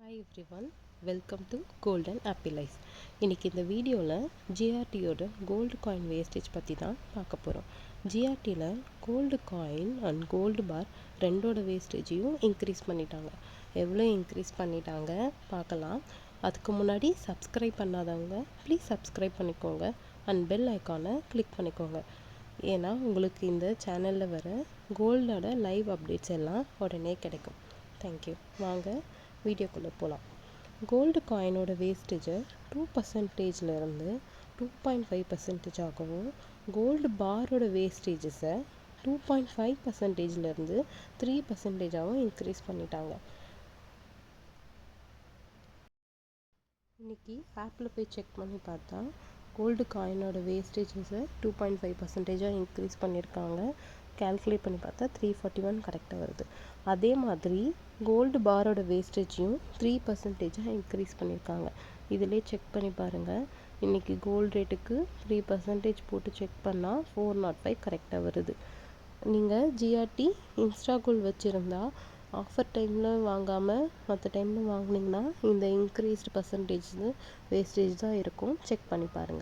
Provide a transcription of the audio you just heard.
Hi everyone, welcome to Golden Happy Life. இன்னைக்கு இந்த வீடியோவில் ஜிஆர்டியோட கோல்டு காயின் வேஸ்டேஜ் பற்றி தான் பார்க்க போகிறோம். ஜிஆர்டியில் gold coin and gold bar ரெண்டோட வேஸ்டேஜையும் இன்க்ரீஸ் பண்ணிட்டாங்க. எவ்வளோ இன்க்ரீஸ் பண்ணிட்டாங்க பார்க்கலாம். அதுக்கு முன்னாடி சப்ஸ்கிரைப் பண்ணாதவங்க ப்ளீஸ் சப்ஸ்கிரைப் பண்ணிக்கோங்க அண்ட் பெல் ஐக்கானை கிளிக் பண்ணிக்கோங்க. ஏன்னா உங்களுக்கு இந்த சேனலில் வர கோல்டோட லைவ் அப்டேட்ஸ் எல்லாம் உடனே கிடைக்கும். தேங்க்யூ. வாங்க வீடியோக்குள்ளே போகலாம். கோல்டு காயினோட வேஸ்டேஜை 2%இருந்து 2.5% ஆகவும், கோல்டு பாரோட வேஸ்டேஜஸை 2.5%இருந்து 3%ஆகவும் இன்க்ரீஸ் பண்ணிட்டாங்க. இன்றைக்கி ஆப்பில் போய் செக் பண்ணி பார்த்தா கோல்டு காயினோட வேஸ்டேஜஸை 2.5%ஆக இன்க்ரீஸ் பண்ணியிருக்காங்க. கேல்குலேட் பண்ணி பார்த்தா 341 கரெக்டாக வருது. அதே மாதிரி கோல்டு பாரோட வேஸ்டேஜையும் 3%ஆக இன்க்ரீஸ் பண்ணியிருக்காங்க. இதிலே செக் பண்ணி பாருங்கள். இன்றைக்கி கோல்டு ரேட்டுக்கு 3% போட்டு செக் பண்ணால் 405 கரெக்டாக வருது. நீங்கள் ஜிஆர்டி இன்ஸ்டா கோல்டு வச்சுருந்தா ஆஃபர் டைமில் வாங்காமல் மற்ற டைமில் வாங்கினீங்கன்னா இந்த இன்க்ரீஸ்டு பர்சன்டேஜ் வேஸ்டேஜ் தான் இருக்கும். செக் பண்ணி பாருங்கள்.